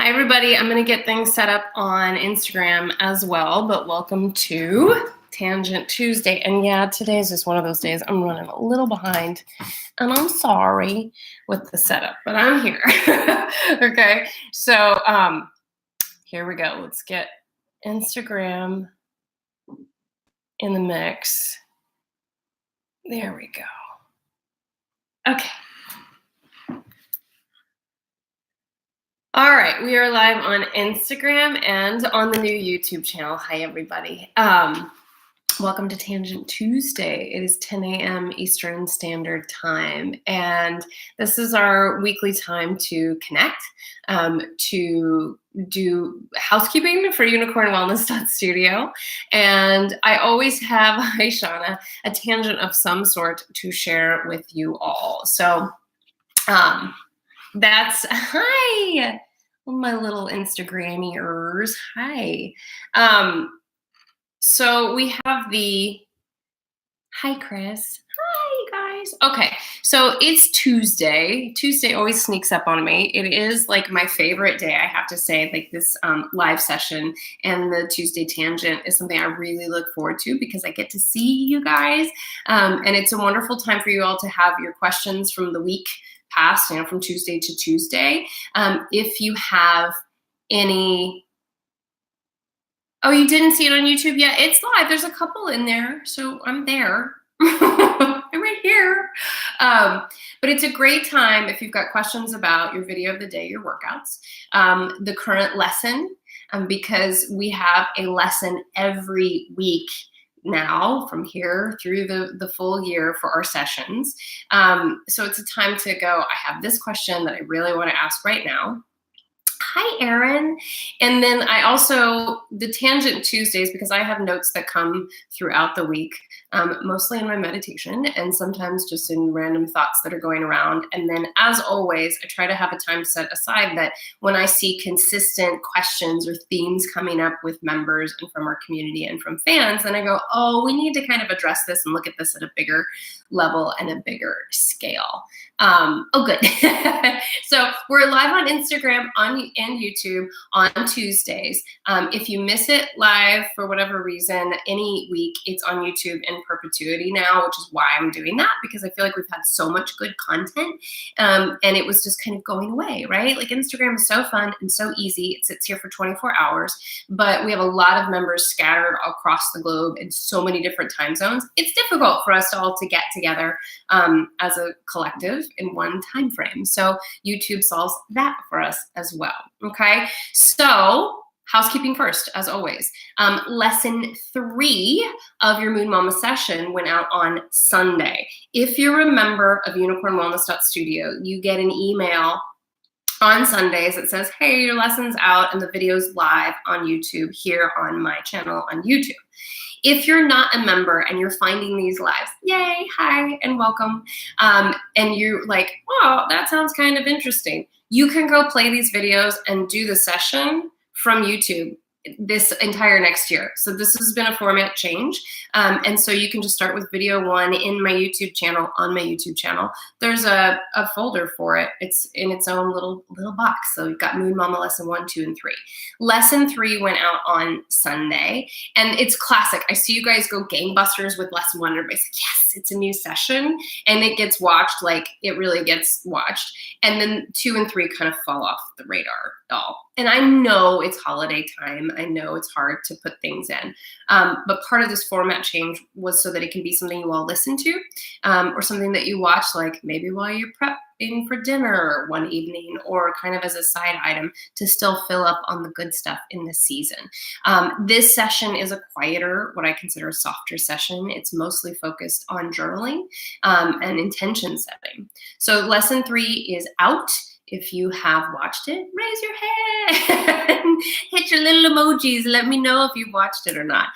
Hi, everybody. I'm going to get things set up on Instagram as well, but welcome to Tangent Tuesday. And yeah, today is just one of those days I'm running a little behind, and I'm sorry with the setup, but I'm here. Okay, so here we go. Let's get Instagram in the mix. There we go. Okay. All right, we are live on Instagram and on the new YouTube channel. Hi, everybody. Welcome to Tangent Tuesday. It is 10 a.m. Eastern Standard Time, and this is our weekly time to connect, to do housekeeping for UnicornWellness.Studio, and I always have, hi Shauna, a tangent of some sort to share with you all. So that's, hi, my little Instagrammers, hi. So we have hi Chris, hi guys. Okay, so it's Tuesday. Tuesday always sneaks up on me. It is like my favorite day, I have to say. Like this live session and the Tuesday tangent is something I really look forward to because I get to see you guys. And it's a wonderful time for you all to have your questions from the week past, from Tuesday to Tuesday. If you have any, oh, you didn't see it on YouTube yet? It's live. There's a couple in there, so I'm there. I'm right here. But it's a great time if you've got questions about your video of the day, your workouts, the current lesson, because we have a lesson every week now from here through the full year for our sessions. So it's a time to go, I have this question that I really want to ask right now. Hi, Erin. And then I also, the Tangent Tuesdays, because I have notes that come throughout the week, mostly in my meditation and sometimes just in random thoughts that are going around. And then as always, I try to have a time set aside that when I see consistent questions or themes coming up with members and from our community and from fans, then I go, oh, we need to kind of address this and look at this at a bigger level and a bigger scale. Oh, good. So we're live on Instagram and YouTube on Tuesdays. If you miss it live for whatever reason, any week, it's on YouTube in perpetuity now, which is why I'm doing that, because I feel like we've had so much good content, and it was just kind of going away, right? Like Instagram is so fun and so easy. It sits here for 24 hours, but we have a lot of members scattered across the globe in so many different time zones. It's difficult for us all to get together as a collective in one time frame. So YouTube solves that for us as well. Okay, so housekeeping first, as always. Lesson 3 of your Moon Mama session went out on Sunday. If you're a member of UnicornWellness.Studio, you get an email on Sundays that says, hey, your lesson's out and the video's live on YouTube here on my channel on YouTube. If you're not a member and you're finding these lives, yay, hi, and welcome, and you're like, wow, that sounds kind of interesting, you can go play these videos and do the session from YouTube this entire next year. So this has been a format change. And so you can just start with video 1 in my YouTube channel, on my YouTube channel. There's a folder for it. It's in its own little box. So you've got Moon Mama lesson 1, 2, and 3. Lesson 3 went out on Sunday, and it's classic. I see you guys go gangbusters with lesson 1. Everybody's like, yes, it's a new session, and it gets watched, like it really gets watched. And then 2 and 3 kind of fall off the radar at all. And I know it's holiday time. I know it's hard to put things in. But part of this format change was so that it can be something you all listen to, or something that you watch, like maybe while you're prepping for dinner one evening, or kind of as a side item to still fill up on the good stuff in the season. This session is a quieter, what I consider a softer session. It's mostly focused on journaling and intention setting. So lesson 3 is out. If you have watched it, raise your hand, hit your little emojis, let me know if you've watched it or not.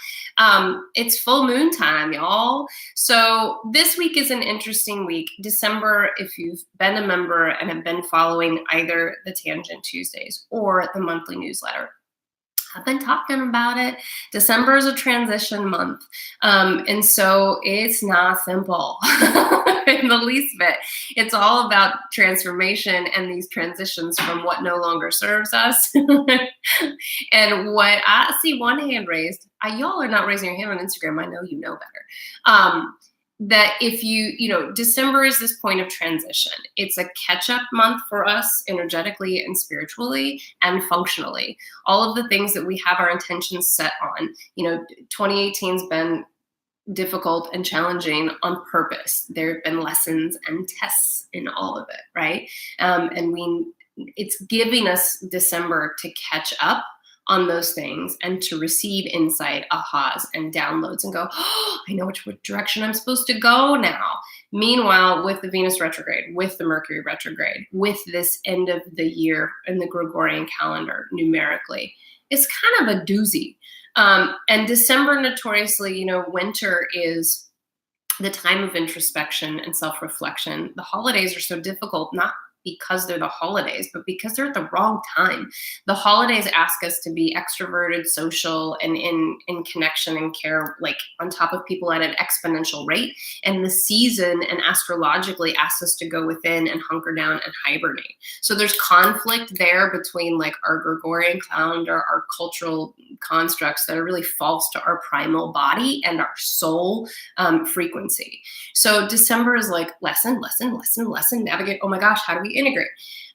It's full moon time, y'all. So this week is an interesting week. December, if you've been a member and have been following either the Tangent Tuesdays or the monthly newsletter, I've been talking about it. December is a transition month. And so it's not simple in the least bit. It's all about transformation and these transitions from what no longer serves us. And what I see one hand raised, y'all are not raising your hand on Instagram. I know you know better. That if December is this point of transition. It's a catch-up month for us energetically and spiritually and functionally. All of the things that we have our intentions set on. 2018's been difficult and challenging on purpose. There have been lessons and tests in all of it, right? It's giving us December to catch up on those things and to receive insight, ahas, and downloads and go, oh, I know which direction I'm supposed to go now. Meanwhile, with the Venus retrograde, with the Mercury retrograde, with this end of the year in the Gregorian calendar numerically, it's kind of a doozy. And December, notoriously, winter is the time of introspection and self-reflection. The holidays are so difficult, not because they're the holidays, but because they're at the wrong time. The holidays ask us to be extroverted, social, and in connection and care, like on top of people at an exponential rate. And the season and astrologically asks us to go within and hunker down and hibernate. So there's conflict there between like our Gregorian calendar, our cultural constructs that are really false to our primal body and our soul frequency. So December is like lesson, navigate. Oh my gosh, how do we integrate?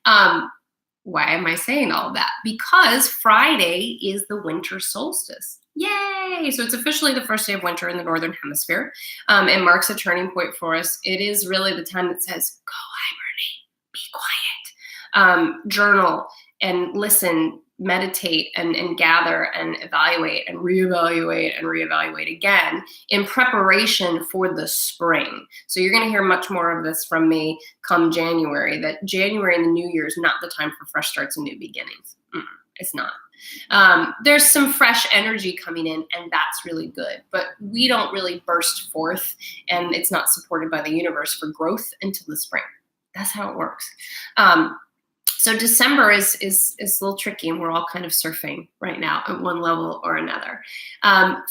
Why am I saying all of that? Because Friday is the winter solstice. Yay! So it's officially the first day of winter in the Northern Hemisphere. It marks a turning point for us. It is really the time that says, go hibernate, be quiet, journal and listen, meditate and gather and evaluate and reevaluate again in preparation for the spring. So you're going to hear much more of this from me come January, that January and the new year is not the time for fresh starts and new beginnings. It's not. There's some fresh energy coming in and that's really good, but we don't really burst forth and it's not supported by the universe for growth until the spring. That's how it works. So December is a little tricky and we're all kind of surfing right now at one level or another.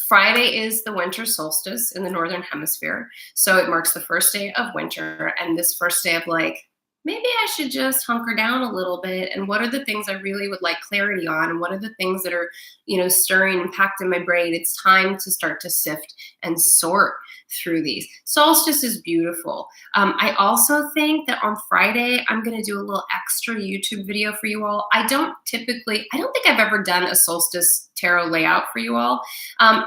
Friday is the winter solstice in the Northern Hemisphere. So it marks the first day of winter and this first day of like, maybe I should just hunker down a little bit. And what are the things I really would like clarity on? And what are the things that are, stirring and packed in my brain? It's time to start to sift and sort through these. Solstice is beautiful. I also think that on Friday, I'm going to do a little extra YouTube video for you all. I don't think I've ever done a solstice tarot layout for you all. I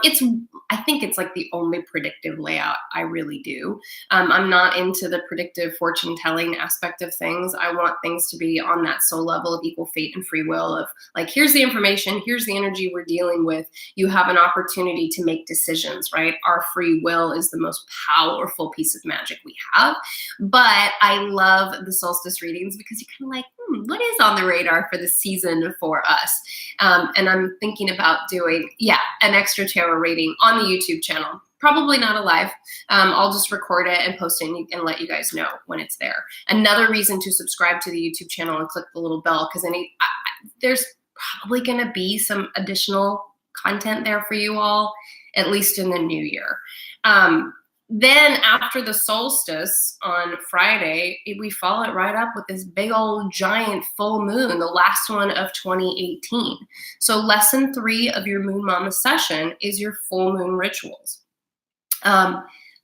think it's like the only predictive layout I really do. I'm not into the predictive fortune telling aspect of things. I want things to be on that soul level of equal fate and free will of like, here's the information, here's the energy we're dealing with. You have an opportunity to make decisions, right? Our free will is the most powerful piece of magic we have. But I love the solstice readings because you're kind of like, what is on the radar for the season for us? And I'm thinking about doing, an extra tarot reading on the YouTube channel. Probably not alive. I'll just record it and post it and let you guys know when it's there. Another reason to subscribe to the YouTube channel and click the little bell, because there's probably going to be some additional content there for you all, at least in the new year. Then after the solstice on Friday, we follow it right up with this big old giant full moon, the last one of 2018. So lesson 3 of your Moon Mama session is your full moon rituals.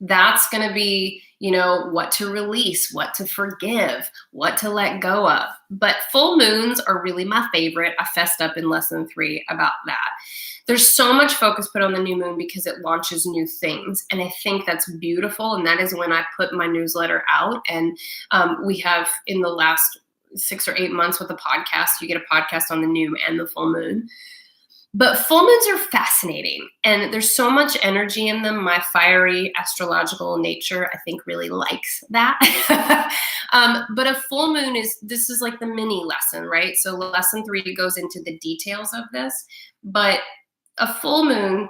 That's going to be, what to release, what to forgive, what to let go of. But full moons are really my favorite. I fessed up in lesson 3 about that. There's so much focus put on the new moon because it launches new things. And I think that's beautiful. And that is when I put my newsletter out. And we have in the last 6 or 8 months with the podcast, you get a podcast on the new and the full moon. But full moons are fascinating and there's so much energy in them. My fiery astrological nature, I think, really likes that. But a full moon this is like the mini lesson, right? So lesson 3 goes into the details of this, but a full moon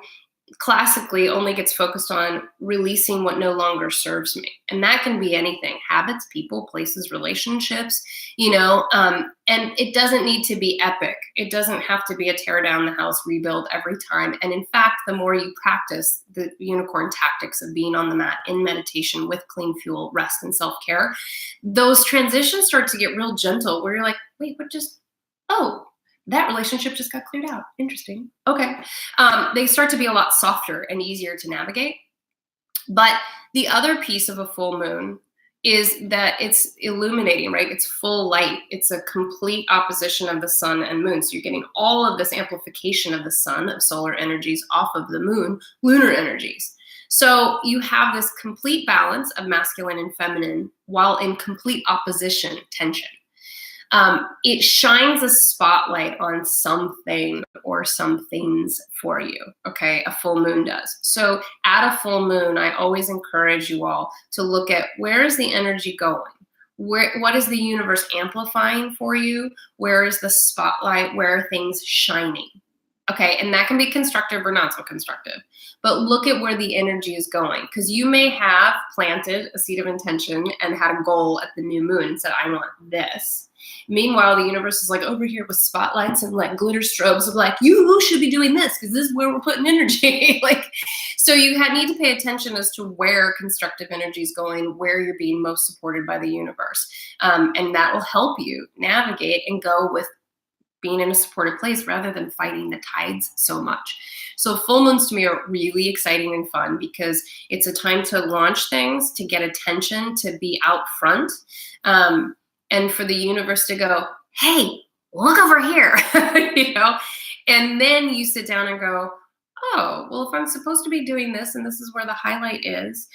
classically only gets focused on releasing what no longer serves me. And that can be anything, habits, people, places, relationships, and And it doesn't need to be epic. It doesn't have to be a tear down the house, rebuild every time. And in fact, the more you practice the unicorn tactics of being on the mat in meditation with clean fuel, rest, and self-care, those transitions start to get real gentle where you're like, wait, oh, that relationship just got cleared out. Interesting. Okay. They start to be a lot softer and easier to navigate. But the other piece of a full moon is that it's illuminating, right? It's full light. It's a complete opposition of the sun and moon. So you're getting all of this amplification of the sun, of solar energies, off of the moon, lunar energies. So you have this complete balance of masculine and feminine while in complete opposition, tension. It shines a spotlight on something or some things for you, okay? A full moon does. So at a full moon, I always encourage you all to look at where is the energy going? What is the universe amplifying for you? Where is the spotlight? Where are things shining? Okay, and that can be constructive or not so constructive. But look at where the energy is going, because you may have planted a seed of intention and had a goal at the new moon and said, I want this. Meanwhile, the universe is like over here with spotlights and like glitter strobes of like, you should be doing this because this is where we're putting energy. So you need to pay attention as to where constructive energy is going, where you're being most supported by the universe. And that will help you navigate and go with being in a supportive place rather than fighting the tides so much. So full moons to me are really exciting and fun because it's a time to launch things, to get attention, to be out front. And for the universe to go, hey, look over here, and then you sit down and go, oh, well, if I'm supposed to be doing this and this is where the highlight is,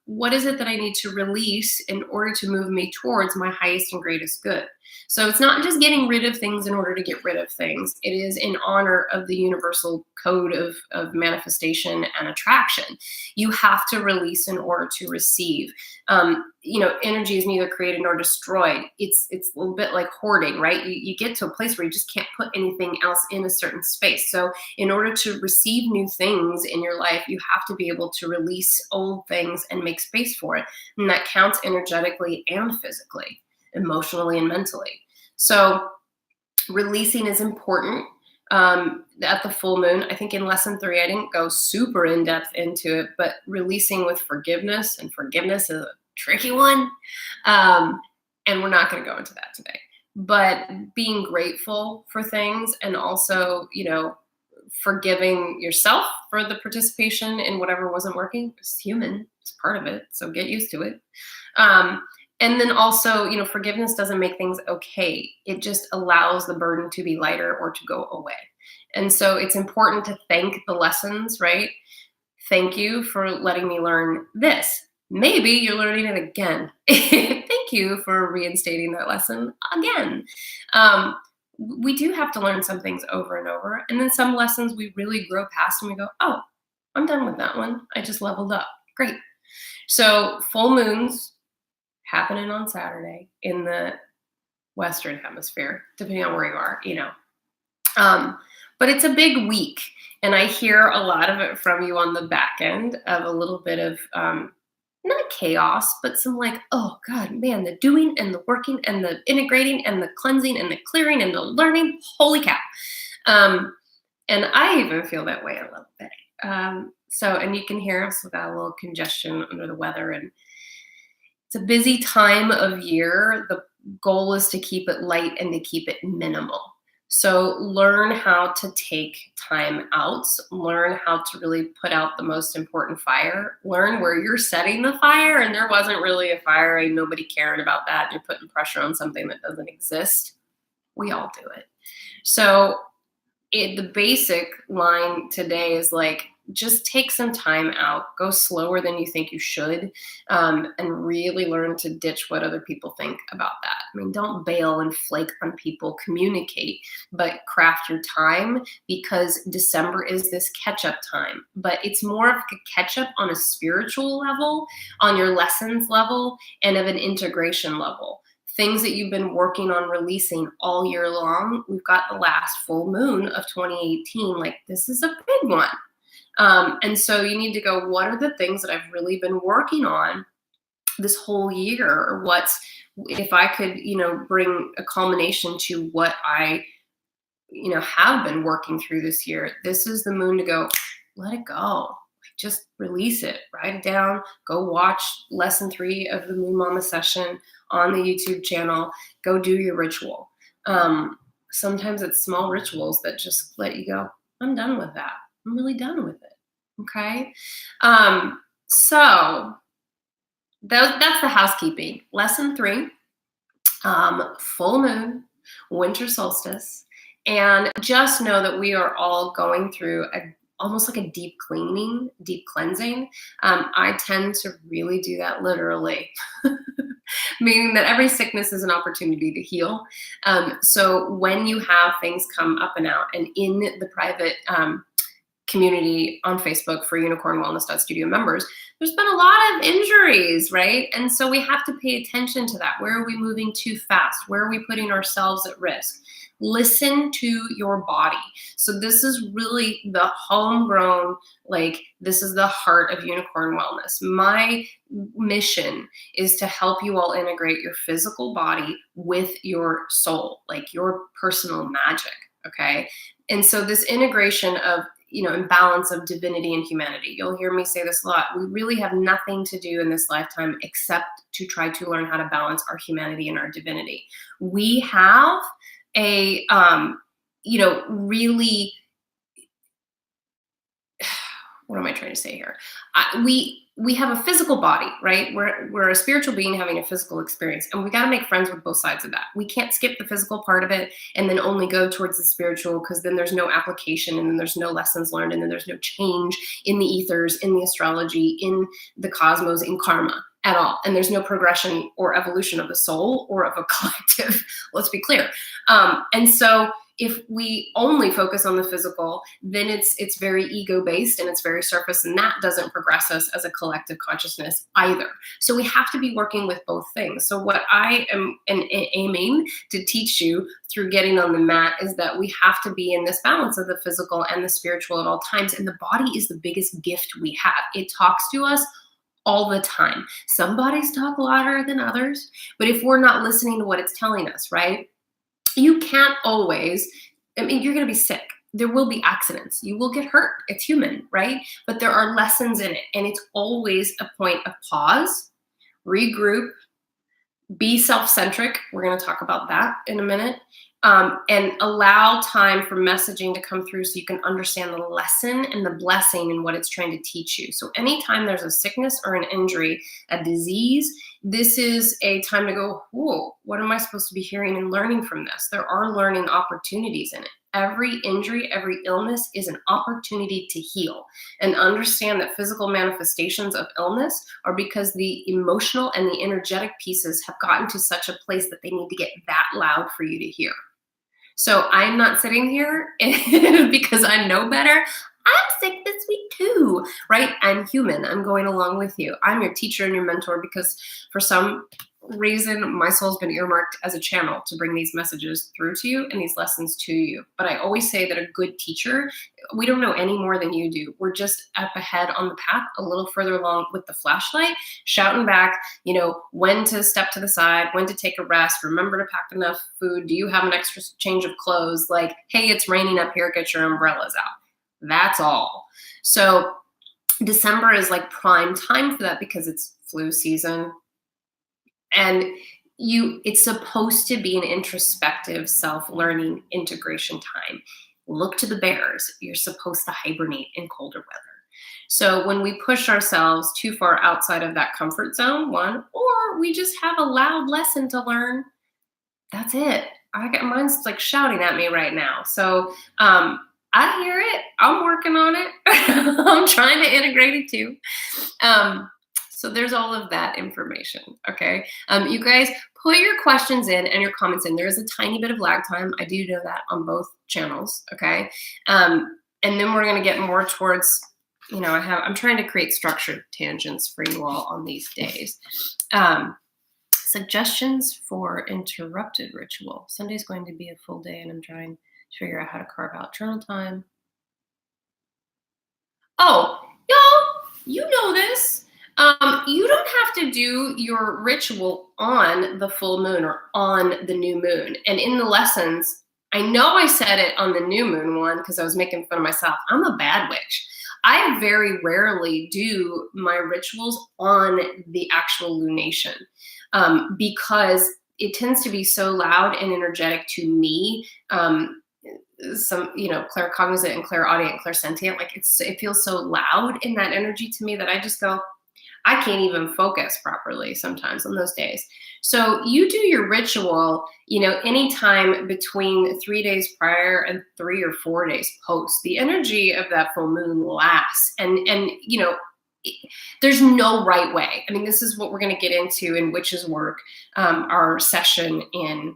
what is it that I need to release in order to move me towards my highest and greatest good? So it's not just getting rid of things in order to get rid of things. It is in honor of the universal code of manifestation and attraction. You have to release in order to receive. Energy is neither created nor destroyed. It's a little bit like hoarding, right? You get to a place where you just can't put anything else in a certain space. So in order to receive new things in your life, you have to be able to release old things and make space for it. And that counts energetically and physically, emotionally and mentally. So releasing is important. At the full moon, I think in lesson 3, I didn't go super in depth into it, but releasing with forgiveness, and forgiveness is a tricky one. And we're not going to go into that today, but being grateful for things and also, forgiving yourself for the participation in whatever wasn't working. It's human. It's part of it. So get used to it. And then also, forgiveness doesn't make things okay. It just allows the burden to be lighter or to go away. And so it's important to thank the lessons, right? Thank you for letting me learn this. Maybe you're learning it again. Thank you for reinstating that lesson again. We do have to learn some things over and over. And then some lessons we really grow past and we go, oh, I'm done with that one. I just leveled up. Great. So full moons happening on Saturday in the Western hemisphere, depending on where you are, but it's a big week. And I hear a lot of it from you on the back end of a little bit of, not chaos, but some like, oh God, man, the doing and the working and the integrating and the cleansing and the clearing and the learning, holy cow. And I even feel that way a little bit. And you can hear us with that little congestion under the weather, and it's a busy time of year. The goal is to keep it light and to keep it minimal. So learn how to take time out, learn how to really put out the most important fire, learn where you're setting the fire and there wasn't really a fire, ain't nobody caring about that, and you're putting pressure on something that doesn't exist. We all do it. So the basic line today is like, just take some time out, go slower than you think you should, and really learn to ditch what other people think about that. I mean, don't bail and flake on people, communicate, but craft your time, because December is this catch-up time. But it's more of a catch-up on a spiritual level, on your lessons level, and of an integration level. Things that you've been working on releasing all year long. We've got the last full moon of 2018. Like, this is a big one. And so you need to go, what are the things that I've really been working on this whole year? Or if I could, bring a culmination to what I, have been working through this year, this is the moon to go, let it go. Just release it, write it down, go watch lesson 3 of the Moon Mama session on the YouTube channel, go do your ritual. Sometimes it's small rituals that just let you go, I'm done with that. I'm really done with it. Okay. So that's the housekeeping. Lesson 3, full moon, winter solstice. And just know that we are all going through almost like a deep cleaning, deep cleansing. I tend to really do that literally, meaning that every sickness is an opportunity to heal. So when you have things come up and out, and in the private community on Facebook for UnicornWellness.Studio members, there's been a lot of injuries, right? And so we have to pay attention to that. Where are we moving too fast? Where are we putting ourselves at risk? Listen to your body. So this is really the homegrown, this is the heart of Unicorn Wellness. My mission is to help you all integrate your physical body with your soul, like your personal magic, okay? And so this integration of, and balance of divinity and humanity. You'll hear me say this a lot. We really have nothing to do in this lifetime except to try to learn how to balance our humanity and our divinity. We have a, really, what am I trying to say here? We have a physical body, right? We're a spiritual being having a physical experience, and we got to make friends with both sides of that. We can't skip the physical part of it and then only go towards the spiritual, because then there's no application, and then there's no lessons learned, and then there's no change in the ethers, in the astrology, in the cosmos, in karma at all. And there's no progression or evolution of the soul or of a collective. Let's be clear. And so if we only focus on the physical, then it's very ego-based and it's very surface, and that doesn't progress us as a collective consciousness either. So we have to be working with both things. So what I am aiming to teach you through getting on the mat is that we have to be in this balance of the physical and the spiritual at all times. And the body is the biggest gift we have. It talks to us all the time. Some bodies talk louder than others, but if we're not listening to what it's telling us, right? You can't always, you're going to be sick. There will be accidents. You will get hurt. It's human, right? But there are lessons in it. And it's always a point of pause, regroup, be self-centric. We're going to talk about that in a minute. And allow time for messaging to come through so you can understand the lesson and the blessing and what it's trying to teach you. So anytime there's a sickness or an injury, a disease, this is a time to go, whoa, what am I supposed to be hearing and learning from this? There are learning opportunities in it. Every injury, every illness is an opportunity to heal, and understand that physical manifestations of illness are because the emotional and the energetic pieces have gotten to such a place that they need to get that loud for you to hear. So I'm not sitting here because I know better. I'm sick this week too, right? I'm human. I'm going along with you. I'm your teacher and your mentor because for some reason, my soul's been earmarked as a channel to bring these messages through to you and these lessons to you. But I always say that a good teacher, we don't know any more than you do. We're just up ahead on the path, a little further along with the flashlight, shouting back, when to step to the side, when to take a rest, remember to pack enough food. Do you have an extra change of clothes? Like, hey, it's raining up here, get your umbrellas out. That's all. So December is like prime time for that because it's flu season. And it's supposed to be an introspective, self-learning integration time. Look to the bears. You're supposed to hibernate in colder weather. So when we push ourselves too far outside of that comfort zone, or we just have a loud lesson to learn, that's it. Mine's like shouting at me right now. So I hear it. I'm working on it. I'm trying to integrate it too. So there's all of that information, okay? You guys put your questions in and your comments in. There is a tiny bit of lag time. I do know that on both channels, okay? And then we're gonna get more towards, I'm trying to create structured tangents for you all on these days. Suggestions for interrupted ritual. Sunday's going to be a full day and I'm trying to figure out how to carve out journal time. Oh, y'all, you know this. You don't have to do your ritual on the full moon or on the new moon. And in the lessons, I know I said it on the new moon one because I was making fun of myself. I'm a bad witch. I very rarely do my rituals on the actual lunation because it tends to be so loud and energetic to me. Some, claircognizant and clairaudient, clairsentient, like it feels so loud in that energy to me that I just go, I can't even focus properly sometimes on those days. So you do your ritual, anytime between 3 days prior and 3 or 4 days post. The energy of that full moon lasts, and there's no right way. I mean, this is what we're going to get into in Witches Work, our session in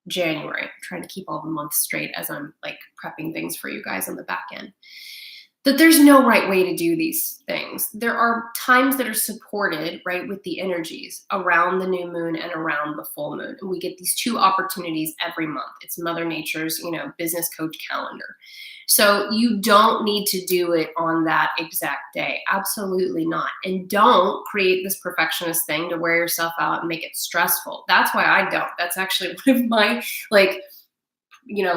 January. I'm trying to keep all the months straight as I'm like prepping things for you guys on the back end. That there's no right way to do these things. There are times that are supported, right, with the energies around the new moon and around the full moon. And we get these two opportunities every month. It's Mother Nature's, business coach calendar. So you don't need to do it on that exact day. Absolutely not. And don't create this perfectionist thing to wear yourself out and make it stressful. That's why I don't. That's actually one of my,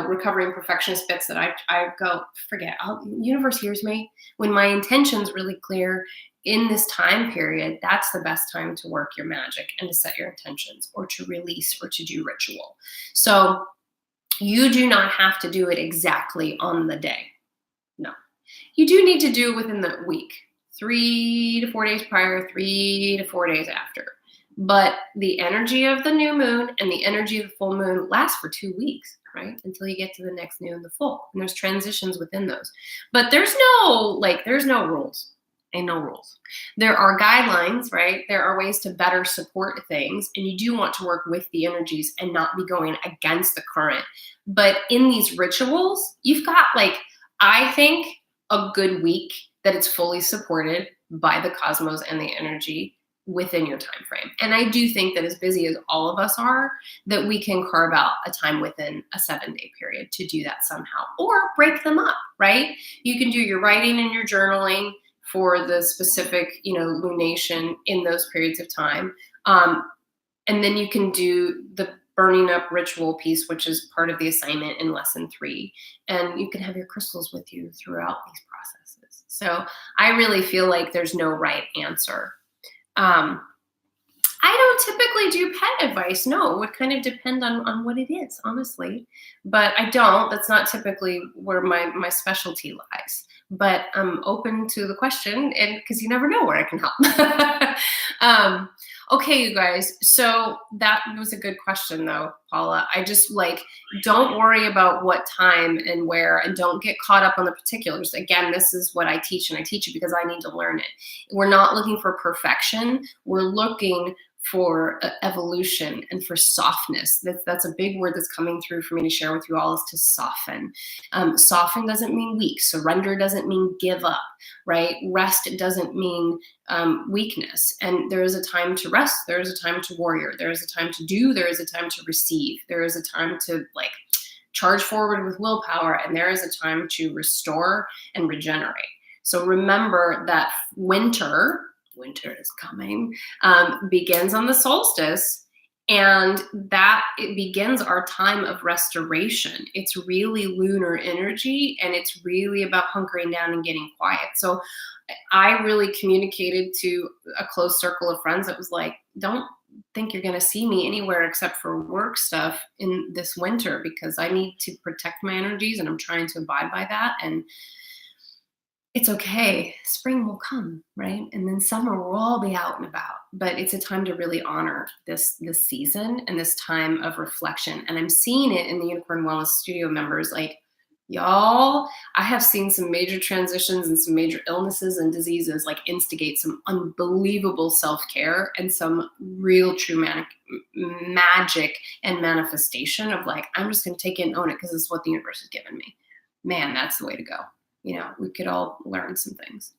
recovering perfectionist bits that I go, forget, universe hears me. When my intention's really clear in this time period, that's the best time to work your magic and to set your intentions or to release or to do ritual. So you do not have to do it exactly on the day. No, you do need to do it within the week, 3 to 4 days prior, 3 to 4 days after. But the energy of the new moon and the energy of the full moon lasts for 2 weeks, right? Until you get to the next new and the full. And there's transitions within those. But there's no rules. Ain't no rules. There are guidelines, right? There are ways to better support things. And you do want to work with the energies and not be going against the current. But in these rituals, you've got I think a good week that it's fully supported by the cosmos and the energy within your time frame. And I do think that as busy as all of us are, that we can carve out a time within a 7-day period to do that somehow, or break them up, right? You can do your writing and your journaling for the specific, lunation in those periods of time. And then you can do the burning up ritual piece, which is part of the assignment in lesson 3. And you can have your crystals with you throughout these processes. So I really feel like there's no right answer. I don't typically do pet advice. No, it would kind of depend on what it is, honestly. But I don't. That's not typically where my specialty lies. But I'm open to the question, and because you never know where I can help. Okay, you guys. So that was a good question, though, Paula. I just don't worry about what time and where, and don't get caught up on the particulars. Again, this is what I teach, and I teach it because I need to learn it. We're not looking for perfection. We're looking for evolution and for softness. That's a big word that's coming through for me to share with you all, is to soften. Soften doesn't mean weak. Surrender doesn't mean give up, right? Rest doesn't mean weakness. And there is a time to rest. There is a time to warrior. There is a time to do. There is a time to receive. There is a time to charge forward with willpower. And there is a time to restore and regenerate. So remember that winter is coming, begins on the solstice, and that it begins our time of restoration. It's really lunar energy, and it's really about hunkering down and getting quiet. So I really communicated to a close circle of friends that was like, don't think you're going to see me anywhere except for work stuff in this winter, because I need to protect my energies, and I'm trying to abide by that. And it's okay. Spring will come, right? And then summer will all be out and about. But it's a time to really honor this season and this time of reflection. And I'm seeing it in the Unicorn Wellness Studio members. Y'all, I have seen some major transitions and some major illnesses and diseases instigate some unbelievable self-care and some real true magic and manifestation of I'm just going to take it and own it because it's what the universe has given me. Man, that's the way to go. We could all learn some things.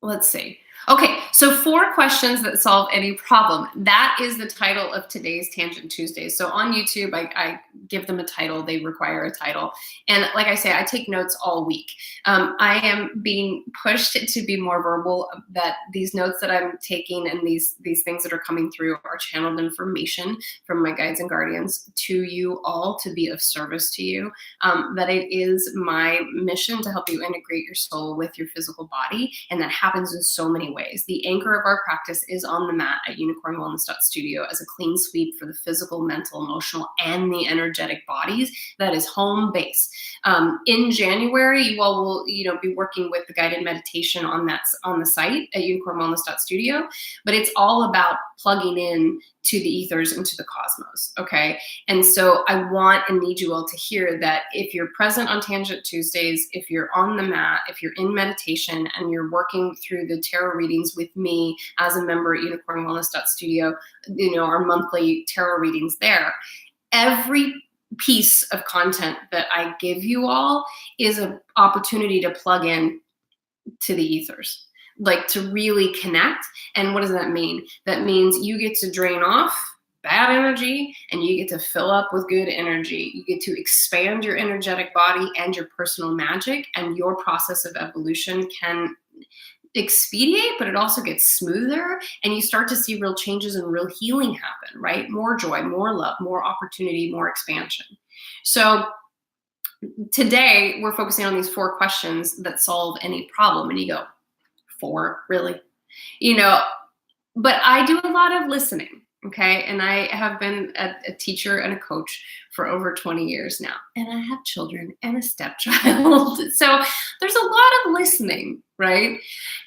Let's see. Okay, so 4 questions that solve any problem. That is the title of today's Tangent Tuesday. So on YouTube, I give them a title. They require a title. And like I say, I take notes all week. I am being pushed to be more verbal, that these notes that I'm taking and these things that are coming through are channeled information from my guides and guardians to you all, to be of service to you. That it is my mission to help you integrate your soul with your physical body. And that happens in so many ways. The anchor of our practice is on the mat at UnicornWellness.Studio as a clean sweep for the physical, mental, emotional, and the energetic bodies. That is home base. In January, you all will, be working with the guided meditation on the site at UnicornWellness.Studio. But it's all about plugging in to the ethers and to the cosmos. Okay. And so I want and need you all to hear that if you're present on Tangent Tuesdays, if you're on the mat, if you're in meditation and you're working through the tarot readings with me as a member at UnicornWellness.Studio, our monthly tarot readings there, every piece of content that I give you all is an opportunity to plug in to the ethers, like to really connect. And what does that mean? That means you get to drain off bad energy and you get to fill up with good energy. You get to expand your energetic body and your personal magic, and your process of evolution can expedite, but it also gets smoother, and you start to see real changes and real healing happen, right? More joy, more love, more opportunity, more expansion. So today we're focusing on these 4 questions that solve any problem. And you go, 4, really? But I do a lot of listening, okay? And I have been a teacher and a coach for over 20 years now. And I have children and a stepchild. So there's a lot of listening, right?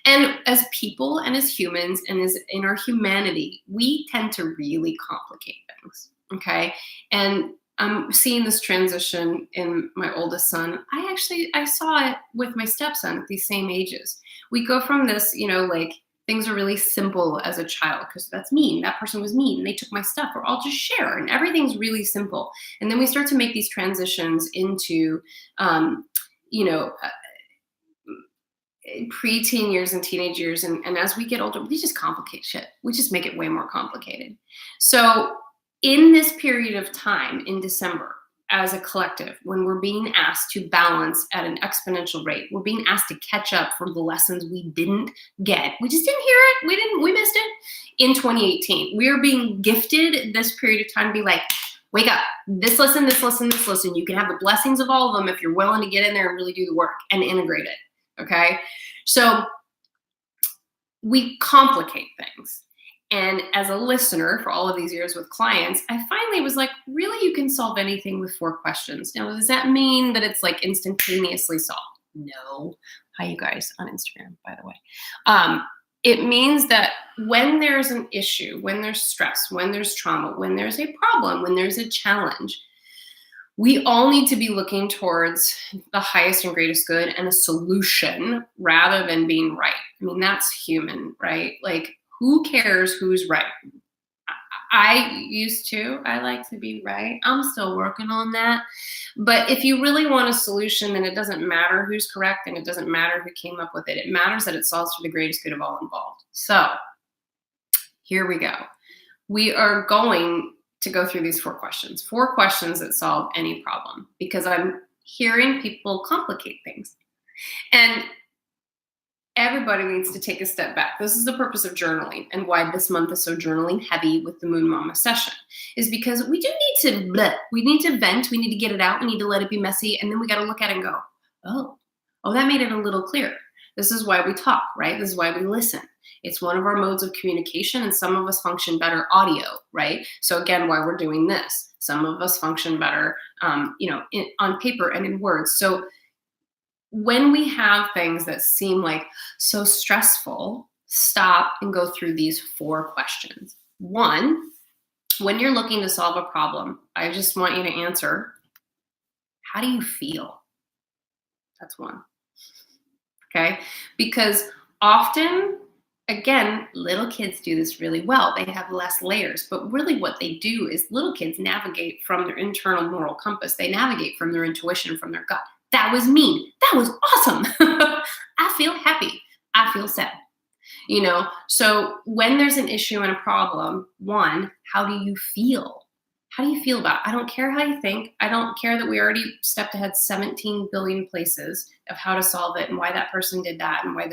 And as people and as humans and as in our humanity, we tend to really complicate things, okay? And I'm seeing this transition in my oldest son. I saw it with my stepson at these same ages. We go from this, things are really simple as a child because that's mean. That person was mean. They took my stuff, or I'll just share, and everything's really simple. And then we start to make these transitions into, preteen years and teenage years. And as we get older, we just complicate shit. We just make it way more complicated. So in this period of time in December, as a collective, when we're being asked to balance at an exponential rate, we're being asked to catch up for the lessons we didn't get. We just didn't hear it. We missed it in 2018. We're being gifted this period of time to be like, wake up, this lesson, this lesson, this lesson. You can have the blessings of all of them if you're willing to get in there and really do the work and integrate it, okay? So we complicate things. And as a listener for all of these years with clients, I finally was like, really, you can solve anything with 4 questions. Now, does that mean that it's like instantaneously solved? No. Hi, you guys on Instagram, by the way. It means that when there's an issue, when there's stress, when there's trauma, when there's a problem, when there's a challenge, we all need to be looking towards the highest and greatest good and a solution rather than being right. I mean, that's human, right? Like, who cares who's right? I used to. I like to be right. I'm still working on that. But if you really want a solution, then it doesn't matter who's correct and it doesn't matter who came up with it. It matters that it solves for the greatest good of all involved. So here we go. We are going to go through these 4 questions. 4 questions that solve any problem, because I'm hearing people complicate things. And everybody needs to take a step back. This is the purpose of journaling, and why this month is so journaling heavy with the Moon Mama session, is because we do need to we need to vent, we need to get it out, we need to let it be messy, and then we got to look at it and go, oh, that made it a little clearer. This is why we talk, right? This is why we listen. It's one of our modes of communication, and some of us function better audio, right? So again, why we're doing this. Some of us function better, on paper and in words. So when we have things that seem like so stressful, stop and go through these 4 questions. 1, when you're looking to solve a problem, I just want you to answer, how do you feel? That's 1. Okay? Because often, again, little kids do this really well. They have less layers, but really what they do is little kids navigate from their internal moral compass. They navigate from their intuition, from their gut. That was mean. That was awesome. I feel happy. I feel sad. So when there's an issue and a problem, one, how do you feel? How do you feel about it? I don't care how you think. I don't care that we already stepped ahead 17 billion places of how to solve it and why that person did that and why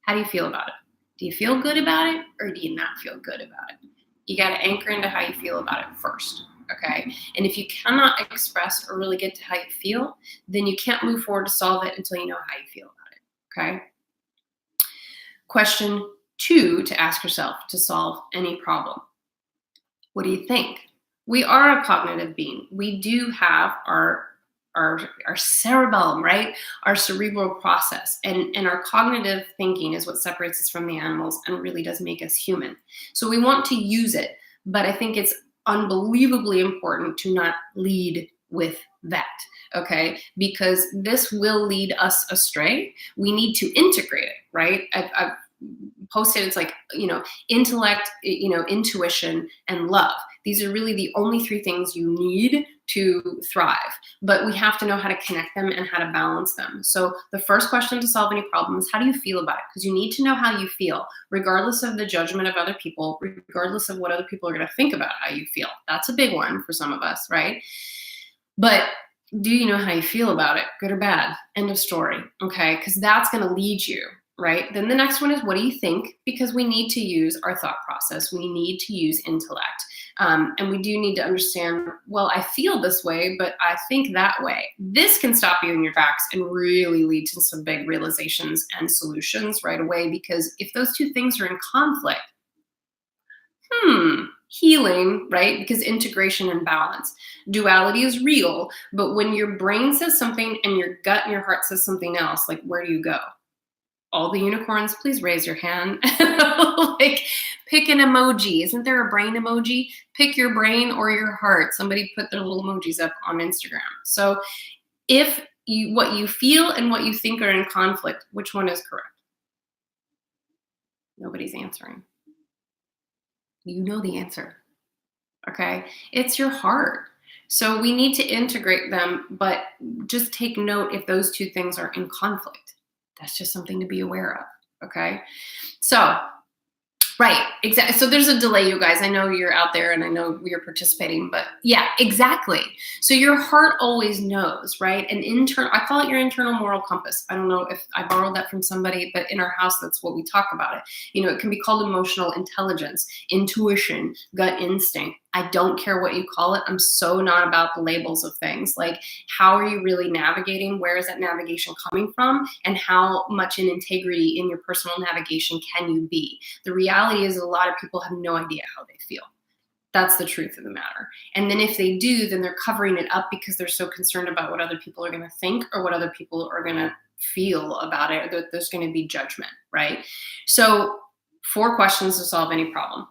how do you feel about it? Do you feel good about it or do you not feel good about it? You got to anchor into how you feel about it first, okay? And if you cannot express or really get to how you feel, then you can't move forward to solve it until you know how you feel about it, okay? Question 2 to ask yourself to solve any problem. What do you think? We are a cognitive being. We do have our cerebellum, right? Our cerebral process. And our cognitive thinking is what separates us from the animals and really does make us human. So we want to use it, but I think it's unbelievably important to not lead with that, okay? Because this will lead us astray. We need to integrate it, right? I've posted, it's like, intellect, intuition, and love. These are really the only 3 things you need to thrive, but we have to know how to connect them and how to balance them. So the first question to solve any problem is, how do you feel about it? Because you need to know how you feel, regardless of the judgment of other people, regardless of what other people are going to think about how you feel. That's a big one for some of us, right? But do you know how you feel about it, good or bad? End of story, okay? Because that's going to lead you, right? Then the next one is, what do you think? Because we need to use our thought process. We need to use intellect. And we do need to understand, well, I feel this way, but I think that way. This can stop you in your tracks and really lead to some big realizations and solutions right away. Because if those 2 things are in conflict, healing, right? Because integration and balance. Duality is real, but when your brain says something and your gut and your heart says something else, like, where do you go? All the unicorns, please raise your hand. Like, pick an emoji. Isn't there a brain emoji? Pick your brain or your heart. Somebody put their little emojis up on Instagram. So if what you feel and what you think are in conflict, which one is correct? Nobody's answering. You know the answer, okay? It's your heart. So we need to integrate them, but just take note if those 2 things are in conflict. That's just something to be aware of, okay? So, right, exactly. So there's a delay, you guys. I know you're out there and I know you're participating, but yeah, exactly. So your heart always knows, right? I call it your internal moral compass. I don't know if I borrowed that from somebody, but in our house, that's what we talk about it. It can be called emotional intelligence, intuition, gut instinct. I don't care what you call it. I'm so not about the labels of things. Like, how are you really navigating? Where is that navigation coming from? And how much in integrity in your personal navigation can you be? The reality is a lot of people have no idea how they feel. That's the truth of the matter. And then if they do, then they're covering it up because they're so concerned about what other people are going to think or what other people are going to feel about it, or that there's going to be judgment, right? So 4 questions to solve any problem.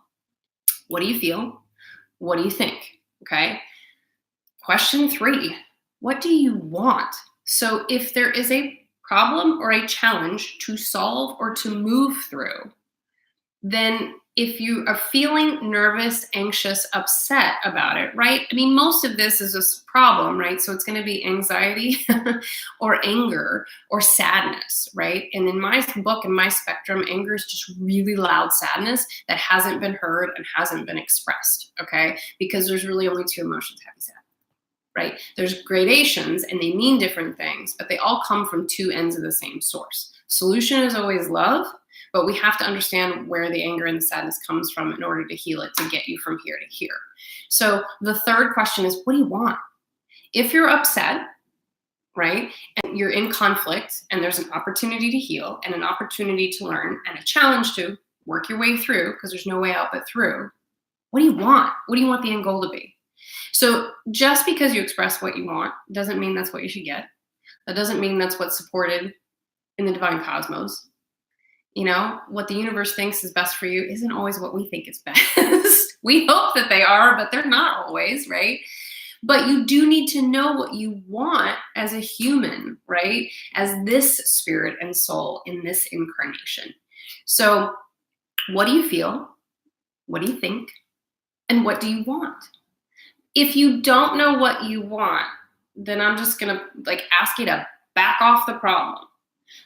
What do you feel? What do you think? Okay. Question 3, what do you want? So if there is a problem or a challenge to solve or to move through, then if you are feeling nervous, anxious, upset about it, right? I mean, most of this is a problem, right? So it's going to be anxiety or anger or sadness, right? And in my book, in my spectrum, anger is just really loud sadness that hasn't been heard and hasn't been expressed, okay? Because there's really only 2 emotions, happy, sad, right? There's gradations and they mean different things, but they all come from 2 ends of the same source. Solution is always love, but we have to understand where the anger and the sadness comes from in order to heal it, to get you from here to here. So the 3rd question is, what do you want? If you're upset, right, and you're in conflict and there's an opportunity to heal and an opportunity to learn and a challenge to work your way through, because there's no way out but through, what do you want? What do you want the end goal to be? So just because you express what you want doesn't mean that's what you should get. That doesn't mean that's what's supported in the divine cosmos. What the universe thinks is best for you isn't always what we think is best. We hope that they are, but they're not always, right? But you do need to know what you want as a human, right? As this spirit and soul in this incarnation. So what do you feel? What do you think? And what do you want? If you don't know what you want, then I'm just going to ask you to back off the problem.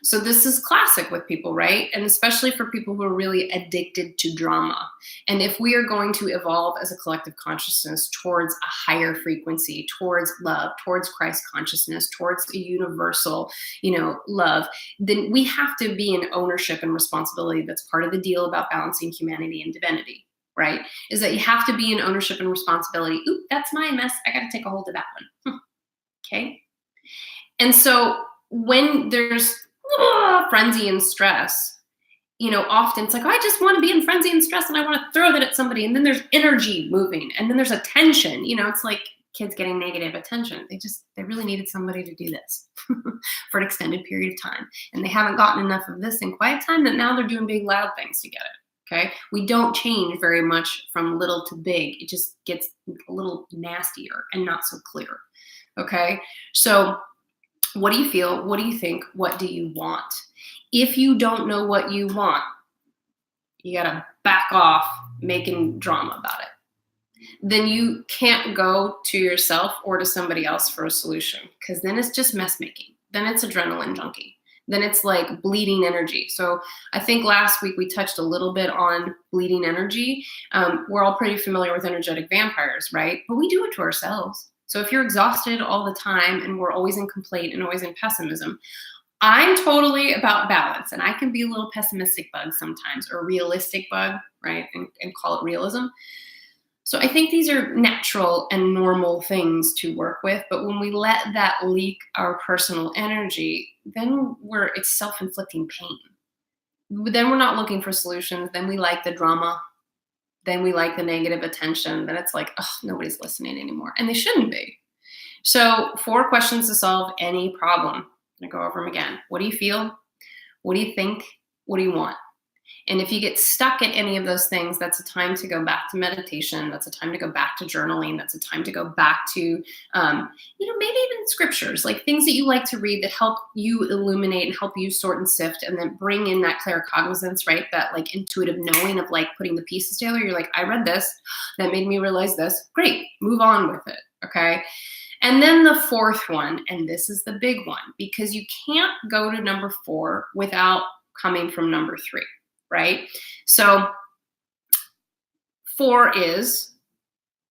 So this is classic with people, right? And especially for people who are really addicted to drama. And if we are going to evolve as a collective consciousness towards a higher frequency, towards love, towards Christ consciousness, towards a universal, love, then we have to be in ownership and responsibility. That's part of the deal about balancing humanity and divinity, right? Is that you have to be in ownership and responsibility. Oop, that's my mess. I got to take a hold of that one. Okay. And so when there's frenzy and stress, often it's like, oh, I just want to be in frenzy and stress and I want to throw that at somebody. And then there's energy moving and then there's attention. It's like kids getting negative attention. They really needed somebody to do this for an extended period of time. And they haven't gotten enough of this in quiet time that now they're doing big, loud things to get it. Okay. We don't change very much from little to big. It just gets a little nastier and not so clear. Okay. So what do you feel? What do you think? What do you want? If you don't know what you want, you got to back off making drama about it. Then you can't go to yourself or to somebody else for a solution, because then it's just mess making. Then it's adrenaline junkie. Then it's like bleeding energy. So I think last week we touched a little bit on bleeding energy. We're all pretty familiar with energetic vampires, right? But we do it to ourselves. So if you're exhausted all the time and we're always in complaint and always in pessimism, I'm totally about balance, and I can be a little pessimistic bug sometimes, or realistic bug, right? And call it realism. So I think these are natural and normal things to work with, but when we let that leak our personal energy, then it's self-inflicting pain. Then we're not looking for solutions. Then we like the drama. Then we like the negative attention. Then it's like, oh, nobody's listening anymore. And they shouldn't be. So 4 questions to solve any problem. I'm going to go over them again. What do you feel? What do you think? What do you want? And if you get stuck at any of those things, that's a time to go back to meditation. That's a time to go back to journaling. That's a time to go back to, maybe even scriptures, like things that you like to read that help you illuminate and help you sort and sift, and then bring in that claircognizance, right? That like intuitive knowing of like putting the pieces together. You're like, I read this, that made me realize this. Great, move on with it, okay? And then the 4th one, and this is the big one, because you can't go to number 4 without coming from number 3. Right? So 4 is,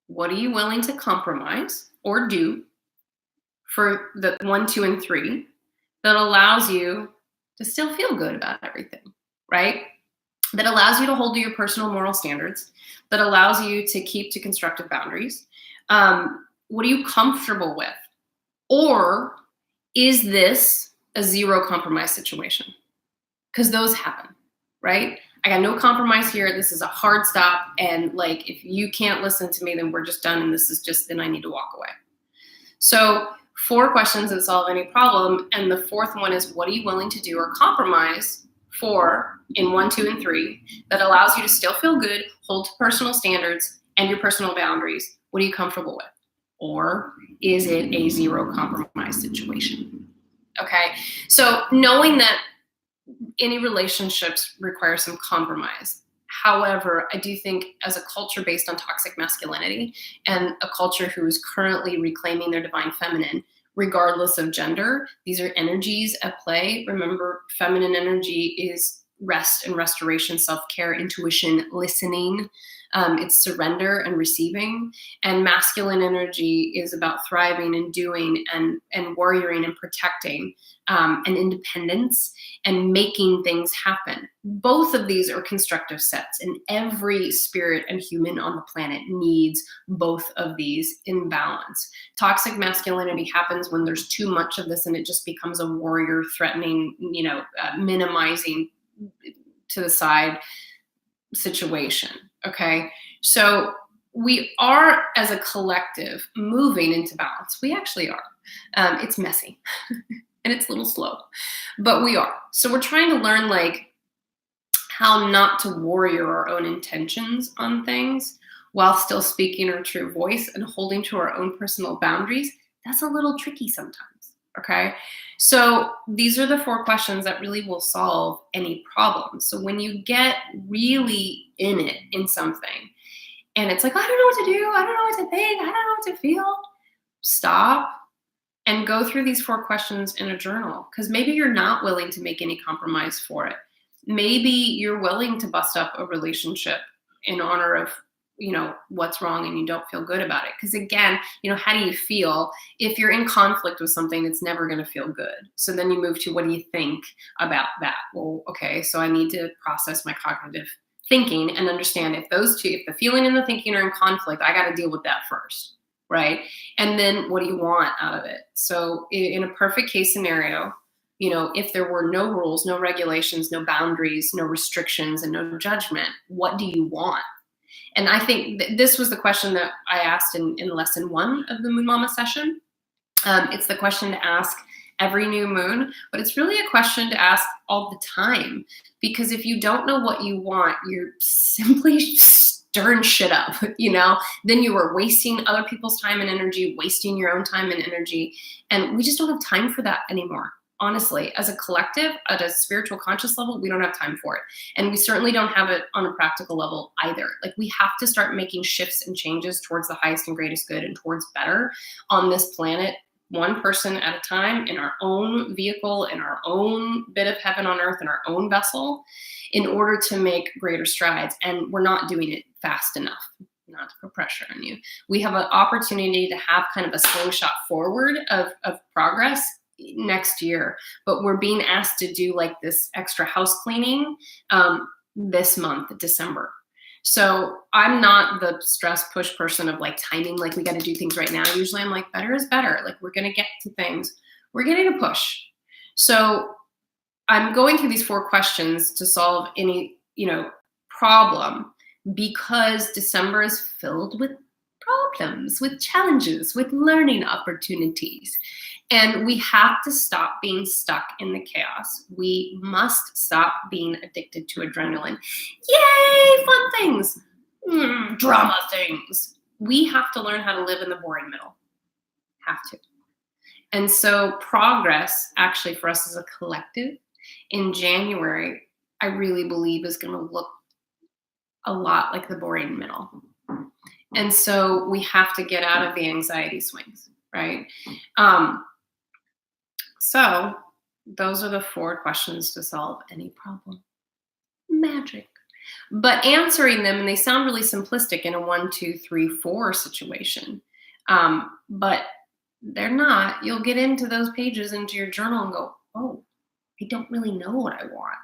what are you willing to compromise or do for the 1, 2, and 3 that allows you to still feel good about everything, right? That allows you to hold to your personal moral standards, that allows you to keep to constructive boundaries. What are you comfortable with? Or is this a zero compromise situation? Because those happen. Right? I got no compromise here. This is a hard stop. And like, if you can't listen to me, then we're just done. And then I need to walk away. So 4 questions that solve any problem. And the 4th one is, what are you willing to do or compromise for in 1, 2, and 3 that allows you to still feel good, hold to personal standards and your personal boundaries? What are you comfortable with? Or is it a zero compromise situation? Okay. So knowing that any relationships require some compromise. However, I do think as a culture based on toxic masculinity and a culture who is currently reclaiming their divine feminine, regardless of gender, these are energies at play. Remember, feminine energy is rest and restoration, self-care, intuition, listening. It's surrender and receiving. And masculine energy is about thriving and doing and warrioring and protecting and independence and making things happen. Both of these are constructive sets, and every spirit and human on the planet needs both of these in balance. Toxic masculinity happens when there's too much of this and it just becomes a warrior threatening, minimizing to the side situation. Okay. So we are, as a collective, moving into balance. We actually are. It's messy and it's a little slow, but we are. So we're trying to learn like how not to warrior our own intentions on things while still speaking our true voice and holding to our own personal boundaries. That's a little tricky sometimes. Okay. So these are the 4 questions that really will solve any problem. So when you get really in it in something and it's like, I don't know what to do. I don't know what to think. I don't know what to feel. Stop and go through these 4 questions in a journal, because maybe you're not willing to make any compromise for it. Maybe you're willing to bust up a relationship in honor of, what's wrong, and you don't feel good about it. Because again, how do you feel? If you're in conflict with something, it's never going to feel good. So then you move to, what do you think about that? Well, okay, so I need to process my cognitive thinking and understand if the feeling and the thinking are in conflict, I got to deal with that first, right? And then what do you want out of it? So in a perfect case scenario, if there were no rules, no regulations, no boundaries, no restrictions, and no judgment, what do you want? And I think this was the question that I asked in lesson 1 of the Moon Mama session. It's the question to ask every new moon, but it's really a question to ask all the time. Because if you don't know what you want, you're simply stirring shit up, then you are wasting other people's time and energy, wasting your own time and energy. And we just don't have time for that anymore. Honestly, as a collective, at a spiritual conscious level, we don't have time for it. And we certainly don't have it on a practical level either. Like, we have to start making shifts and changes towards the highest and greatest good and towards better on this planet, one person at a time, in our own vehicle, in our own bit of heaven on earth, in our own vessel, in order to make greater strides. And we're not doing it fast enough. Not to put pressure on you. We have an opportunity to have kind of a slingshot forward of progress next year, but we're being asked to do like this extra house cleaning this month, December. So I'm not the stress push person of like timing, like we got to do things right now. Usually I'm like, better is better. Like, we're going to get to things. We're getting a push. So I'm going through these 4 questions to solve any, problem, because December is filled with problems, with challenges, with learning opportunities. And we have to stop being stuck in the chaos. We must stop being addicted to adrenaline. Yay, fun things, drama things. We have to learn how to live in the boring middle. Have to. And so progress, actually, for us as a collective in January, I really believe is going to look a lot like the boring middle. And so we have to get out of the anxiety swings, right? So those are the 4 questions to solve any problem. Magic. But answering them, and they sound really simplistic in a 1, 2, 3, 4 situation, but they're not. You'll get into those pages, into your journal, and go, oh, I don't really know what I want.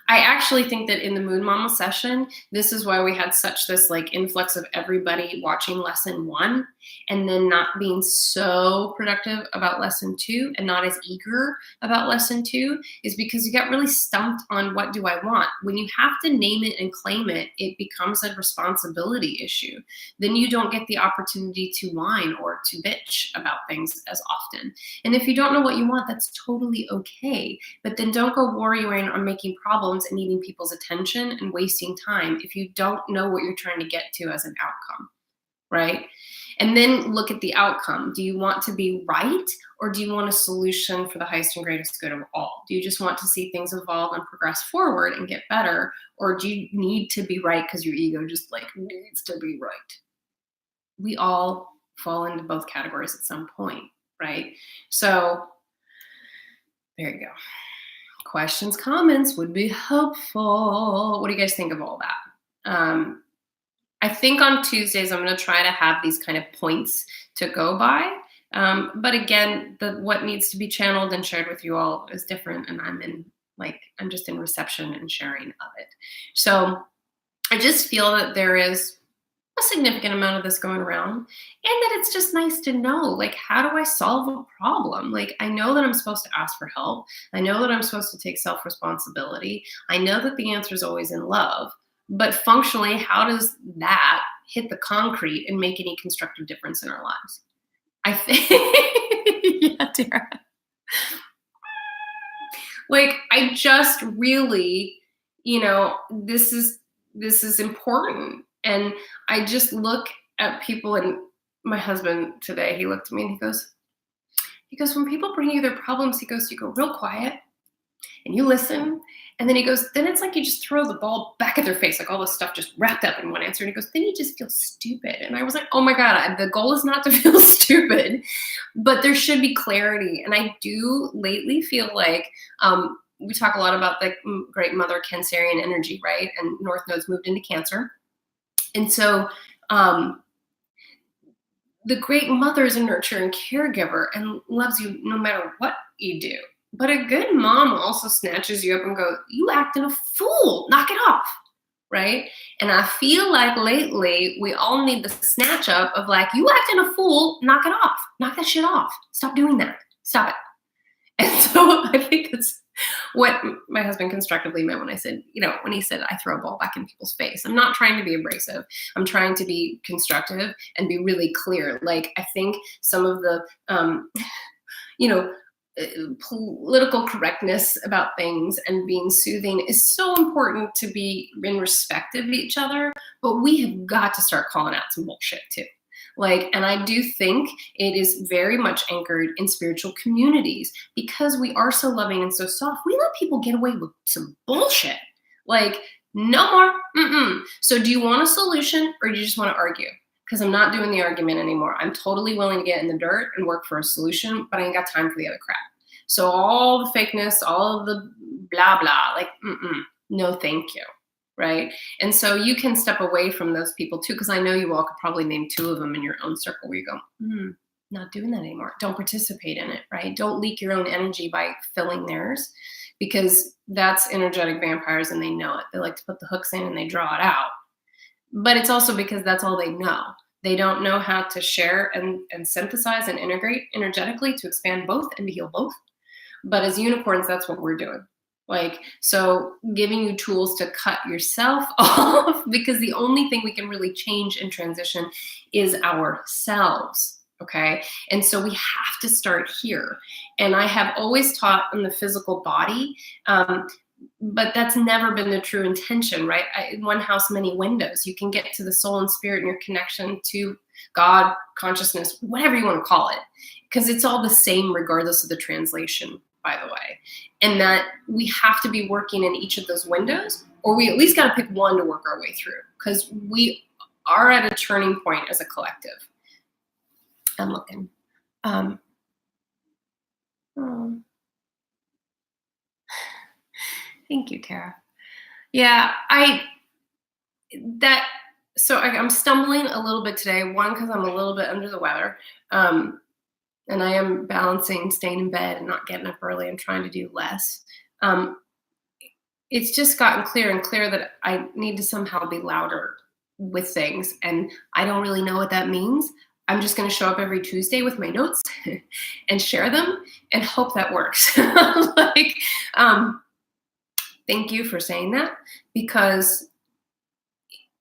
I actually think that in the Moon Mama session, this is why we had such this like influx of everybody watching lesson 1 and then not being so productive about lesson 2 and not as eager about lesson 2, is because you got really stumped on what do I want. When you have to name it and claim it, it becomes a responsibility issue. Then you don't get the opportunity to whine or to bitch about things as often. And if you don't know what you want, that's totally okay. But then don't go worrying or making problems and needing people's attention and wasting time if you don't know what you're trying to get to as an outcome, right? And then look at the outcome. Do you want to be right, or do you want a solution for the highest and greatest good of all? Do you just want to see things evolve and progress forward and get better, or do you need to be right because your ego just like needs to be right? We all fall into both categories at some point, right? So there you go. Questions, comments would be helpful. What do you guys think of all that? I think on Tuesdays, I'm going to try to have these kind of points to go by. But again, what needs to be channeled and shared with you all is different. And I'm just in reception and sharing of it. So I just feel that there is a significant amount of this going around, and that it's just nice to know, like, how do I solve a problem? Like, I know that I'm supposed to ask for help. I know that I'm supposed to take self-responsibility. I know that the answer is always in love, but functionally, how does that hit the concrete and make any constructive difference in our lives? I think, yeah, Tara. Like, I just really, this is important. And I just look at people, and my husband today, he looked at me and he goes, when people bring you their problems, he goes, you go real quiet And you listen. And then he goes, then it's like you just throw the ball back at their face, like all this stuff just wrapped up in one answer. And he goes, then you just feel stupid. And I was like, oh my God, the goal is not to feel stupid, but there should be clarity. And I do lately feel like we talk a lot about the great mother Cancerian energy, right? And North Node's moved into Cancer. And so the great mother is a nurturing caregiver and loves you no matter what you do. But a good mom also snatches you up and goes, you acting a fool, knock it off, right? And I feel like lately we all need the snatch up of like, you acting a fool, knock it off, knock that shit off. Stop doing that, stop it. And so I think that's what my husband constructively meant when I said, when he said I throw a ball back in people's face. I'm not trying to be abrasive. I'm trying to be constructive and be really clear. Like, I think some of the, political correctness about things and being soothing is so important to be in respect of each other, but we have got to start calling out some bullshit too. And I do think it is very much anchored in spiritual communities because we are so loving and so soft. We let people get away with some bullshit. No more. Mm-mm. So do you want a solution or do you just want to argue? Because I'm not doing the argument anymore. I'm totally willing to get in the dirt and work for a solution, but I ain't got time for the other crap. So all the fakeness, all of the blah, blah, no, thank you. Right. And so you can step away from those people too, because I know you all could probably name 2 of them in your own circle where you go, not doing that anymore. Don't participate in it. Right. Don't leak your own energy by filling theirs, because that's energetic vampires and they know it. They like to put the hooks in and they draw it out. But it's also because that's all they know. They don't know how to share and synthesize and integrate energetically to expand both and to heal both. But as unicorns, that's what we're doing. So giving you tools to cut yourself off, because the only thing we can really change and transition is ourselves. Okay. And so we have to start here. And I have always taught in the physical body, but that's never been the true intention, right? One house, many windows. You can get to the soul and spirit and your connection to God, consciousness, whatever you want to call it, because it's all the same regardless of the translation, by the way. And that we have to be working in each of those windows, or we at least got to pick one to work our way through, because we are at a turning point as a collective. I'm looking. Thank you, Tara. Yeah, I'm stumbling a little bit today. One, because I'm a little bit under the weather. And I am balancing staying in bed and not getting up early and trying to do less. It's just gotten clearer and clearer that I need to somehow be louder with things. And I don't really know what that means. I'm just going to show up every Tuesday with my notes and share them and hope that works. Thank you for saying that, because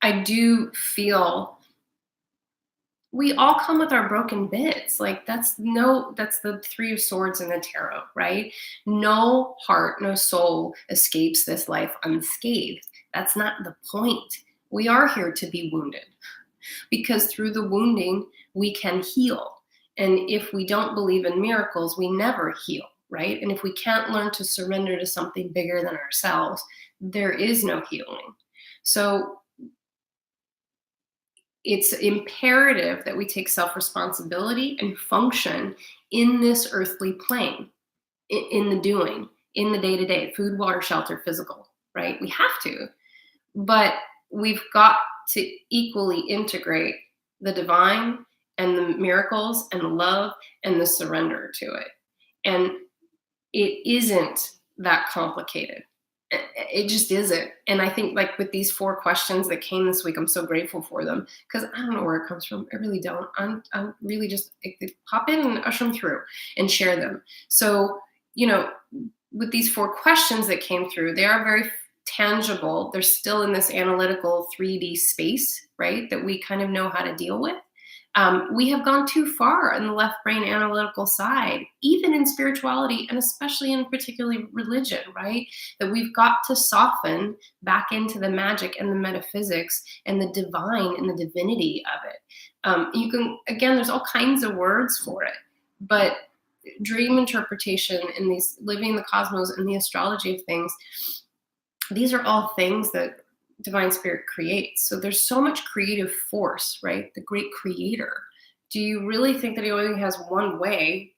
I do feel we all come with our broken bits. That's the 3 of Swords in the tarot, right? No heart, no soul escapes this life unscathed. That's not the point. We are here to be wounded, because through the wounding, we can heal. And if we don't believe in miracles, we never heal, right? And if we can't learn to surrender to something bigger than ourselves, there is no healing. So it's imperative that we take self-responsibility and function in this earthly plane, in the doing, in the day-to-day, food, water, shelter, physical, right? We have to, but we've got to equally integrate the divine and the miracles and the love and the surrender to it. And it isn't that complicated. It just isn't. And I think with these 4 questions that came this week, I'm so grateful for them, because I don't know where it comes from. I really don't. I'm really just pop in and usher them through and share them. So, with these 4 questions that came through, they are very tangible. They're still in this analytical 3D space, right? That we kind of know how to deal with. We have gone too far in the left brain analytical side, even in spirituality, and especially in particularly religion, right? That we've got to soften back into the magic and the metaphysics and the divine and the divinity of it. There's all kinds of words for it, but dream interpretation and these living the cosmos and the astrology of things, these are all things that divine spirit creates. So there's so much creative force, right? The great creator. Do you really think that he only has one way?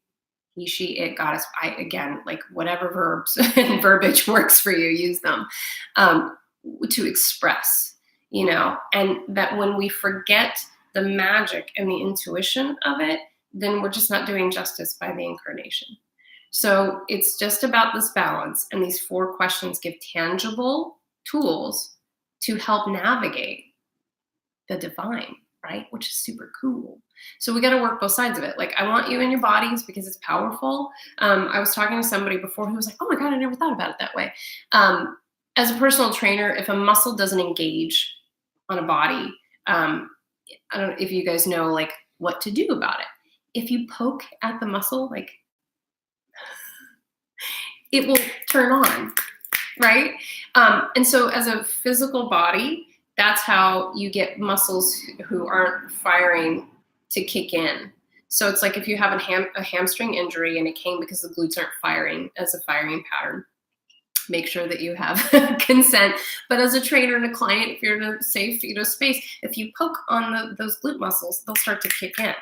He, she, it, goddess, I, again, like whatever verbs and verbiage works for you, use them, to express, and that when we forget the magic and the intuition of it, then we're just not doing justice by the incarnation. So it's just about this balance, and these 4 questions give tangible tools to help navigate the divine, right? Which is super cool. So we got to work both sides of it. Like, I want you in your bodies because it's powerful. I was talking to somebody before who was like, oh my God, I never thought about it that way. As a personal trainer, if a muscle doesn't engage on a body, I don't know if you guys know like what to do about it. If you poke at the muscle, like it will turn on, right? And so as a physical body, that's how you get muscles who aren't firing to kick in. So it's like if you have a hamstring injury and it came because the glutes aren't firing as a firing pattern, make sure that you have consent. But as a trainer and a client, if you're in a safe, space, if you poke on those glute muscles, they'll start to kick in.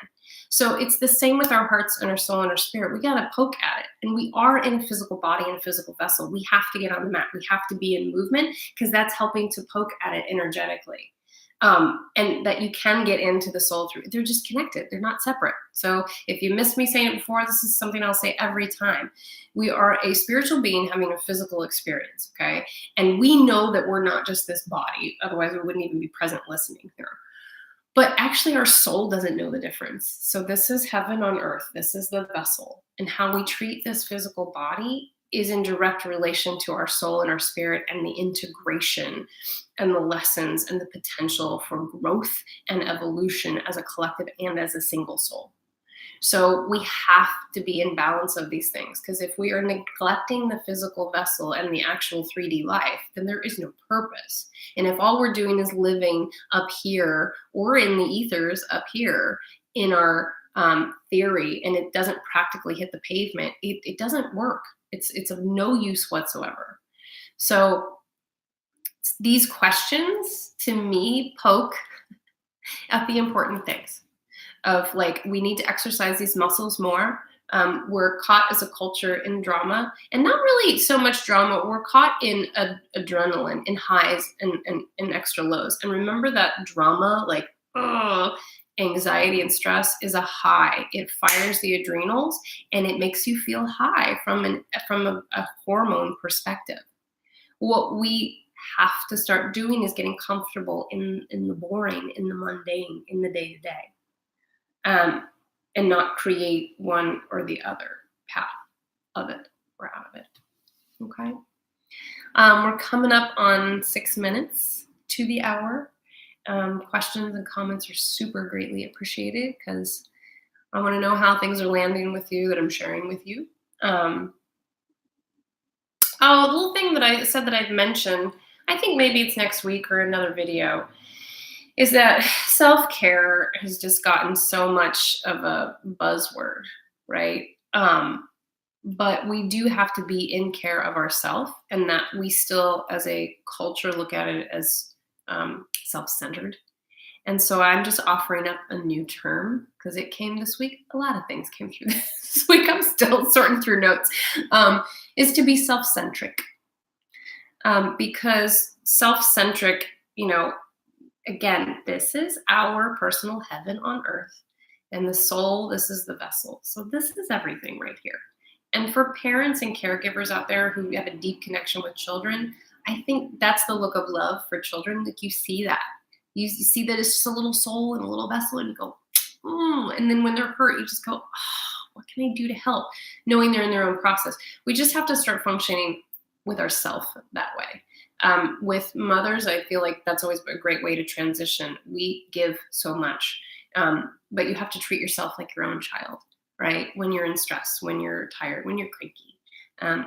So it's the same with our hearts and our soul and our spirit. We got to poke at it. And we are in a physical body and a physical vessel. We have to get on the mat. We have to be in movement because that's helping to poke at it energetically. And that you can get into the soul through. They're just connected. They're not separate. So if you missed me saying it before, this is something I'll say every time. We are a spiritual being having a physical experience, okay? And we know that we're not just this body. Otherwise, we wouldn't even be present listening here. But actually, our soul doesn't know the difference. So this is heaven on earth. This is the vessel. And how we treat this physical body is in direct relation to our soul and our spirit and the integration and the lessons and the potential for growth and evolution as a collective and as a single soul. So we have to be in balance of these things, because if we are neglecting the physical vessel and the actual 3D life, then there is no purpose. And if all we're doing is living up here or in the ethers up here in our theory, and it doesn't practically hit the pavement, it doesn't work. It's of no use whatsoever. So these questions, to me, poke at the important things of like, we need to exercise these muscles more. We're caught as a culture in drama, and not really so much drama. We're caught in adrenaline, in highs and extra lows. And remember that drama, like anxiety and stress, is a high. It fires the adrenals and it makes you feel high from a hormone perspective. What we have to start doing is getting comfortable in the boring, in the mundane, in the day-to-day. And not create one or the other path of it or out of it. Okay. We're coming up on 6 minutes to the hour. Questions and comments are super greatly appreciated, because I want to know how things are landing with you that I'm sharing with you. A little thing that I said that I'd mention, I think maybe it's next week or another video, is that self-care has just gotten so much of a buzzword, right? But we do have to be in care of ourselves, and that we still, as a culture, look at it as self-centered. And so I'm just offering up a new term, because it came this week. A lot of things came through this week. I'm still sorting through notes. Is to be self-centric. Because self-centric, again, this is our personal heaven on earth, and the soul, this is the vessel. So this is everything right here. And for parents and caregivers out there who have a deep connection with children, I think that's the look of love for children. Like, you see that. You see that it's just a little soul and a little vessel, and you go, and then when they're hurt, you just go, what can I do to help? Knowing they're in their own process. We just have to start functioning with ourselves that way. With mothers, I feel like that's always a great way to transition. We give so much, but you have to treat yourself like your own child, right? When you're in stress, when you're tired, when you're cranky,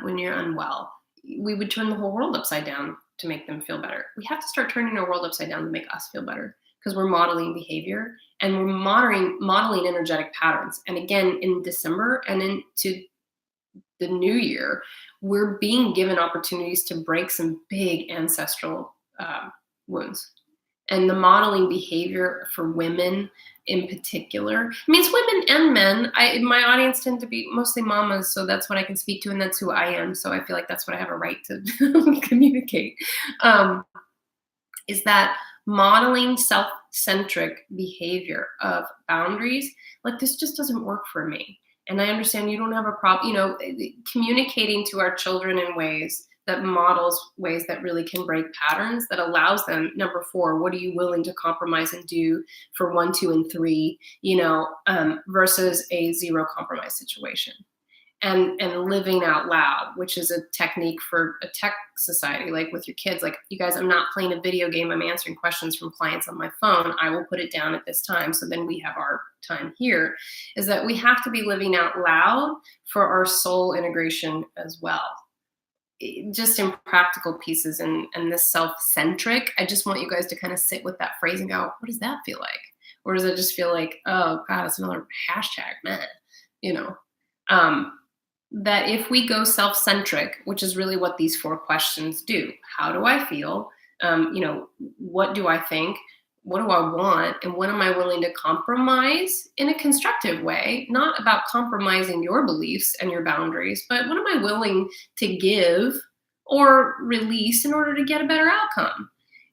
when you're unwell. We would turn the whole world upside down to make them feel better. We have to start turning our world upside down to make us feel better. because we're modeling behavior and we're modeling energetic patterns. And again, in December and into the new year, we're being given opportunities to break some big ancestral wounds. And the modeling behavior for women in particular, I mean, it's women and men. My audience tend to be mostly mamas, so that's what I can speak to, and that's who I am. So I feel like that's what I have a right to communicate. Is that modeling self-centric behavior of boundaries? Like, this just doesn't work for me. And I understand you don't have a problem, communicating to our children in ways that models ways that really can break patterns, that allows them, number 4, what are you willing to compromise and do for 1, 2, and 3, versus a 0 compromise situation. And living out loud, which is a technique for a tech society, like with your kids. Like, you guys, I'm not playing a video game. I'm answering questions from clients on my phone. I will put it down at this time. So then we have our time here, is that we have to be living out loud for our soul integration as well. Just in practical pieces and this self-centric, I just want you guys to kind of sit with that phrase and go, what does that feel like? Or does it just feel like, oh God, it's another hashtag, man, that if we go self-centric, which is really what these 4 questions do. How do I feel? What do I think? What do I want? And what am I willing to compromise in a constructive way? Not about compromising your beliefs and your boundaries, but what am I willing to give or release in order to get a better outcome?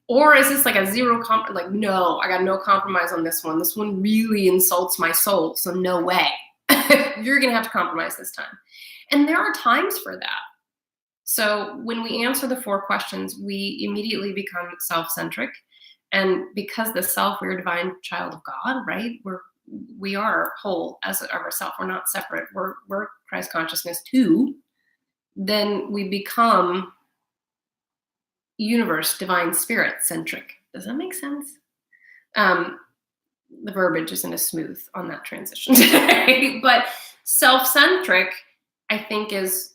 Or is this like a 0 like, no, I got no compromise on this one. This one really insults my soul, so no way. You're going to have to compromise this time. And there are times for that. So when we answer the 4 questions, we immediately become self-centric. And because the self, we're a divine child of God, right? We are whole as of ourself. We're not separate. We're Christ consciousness too. Then we become universe, divine spirit centric. Does that make sense? The verbiage isn't as smooth on that transition today, but self-centric, I think, is,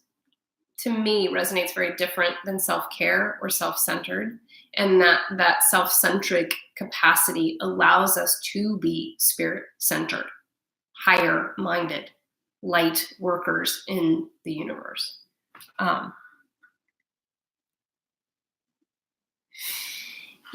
to me, resonates very different than self-care or self-centered. And that self-centric capacity allows us to be spirit-centered, higher-minded, light workers in the universe.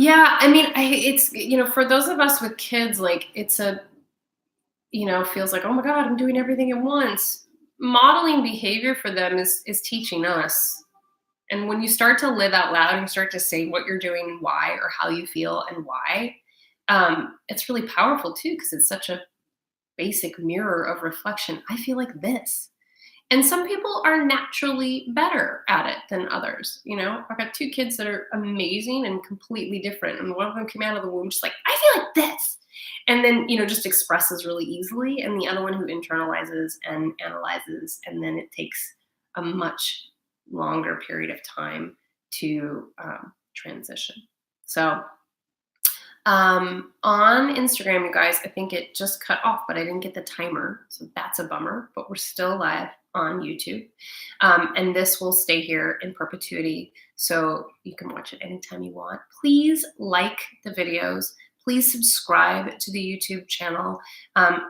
Yeah, I mean, it's, for those of us with kids, like, it's feels like, oh my God, I'm doing everything at once. Modeling behavior for them is teaching us. And when you start to live out loud and you start to say what you're doing and why, or how you feel and why, it's really powerful too, because it's such a basic mirror of reflection. I feel like this. And some people are naturally better at it than others. I've got 2 kids that are amazing and completely different. And one of them came out of the womb just like, I feel like this. And then, just expresses really easily. And the other one who internalizes and analyzes. And then it takes a much longer period of time to transition. So on Instagram, you guys, I think it just cut off, but I didn't get the timer. So that's a bummer, but we're still live on YouTube. And this will stay here in perpetuity. So you can watch it anytime you want. Please like the videos. Please subscribe to the YouTube channel.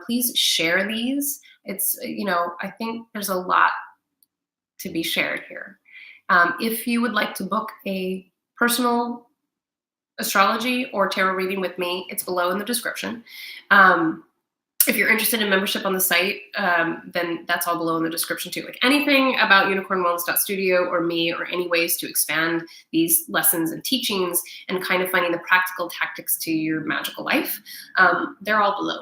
Please share these. It's, I think there's a lot to be shared here. If you would like to book a personal astrology or tarot reading with me, it's below in the description. If you're interested in membership on the site, then that's all below in the description too. Like, anything about UnicornWellness.Studio or me, or any ways to expand these lessons and teachings and kind of finding the practical tactics to your magical life, they're all below.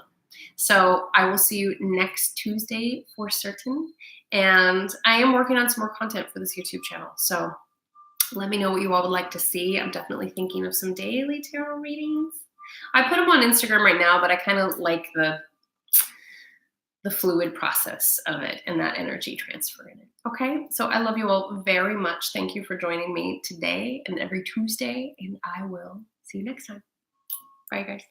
So I will see you next Tuesday for certain. And I am working on some more content for this YouTube channel. So let me know what you all would like to see. I'm definitely thinking of some daily tarot readings. I put them on Instagram right now, but I kind of like the fluid process of it and that energy transfer in it. Okay, so I love you all very much. Thank you for joining me today and every Tuesday, and I will see you next time. Bye, guys.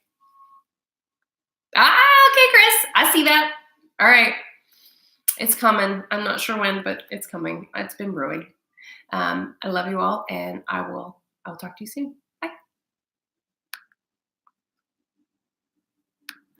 Okay, Chris, I see that. All right, it's coming. I'm not sure when, but it's coming. It's been brewing. I love you all, and I'll talk to you soon.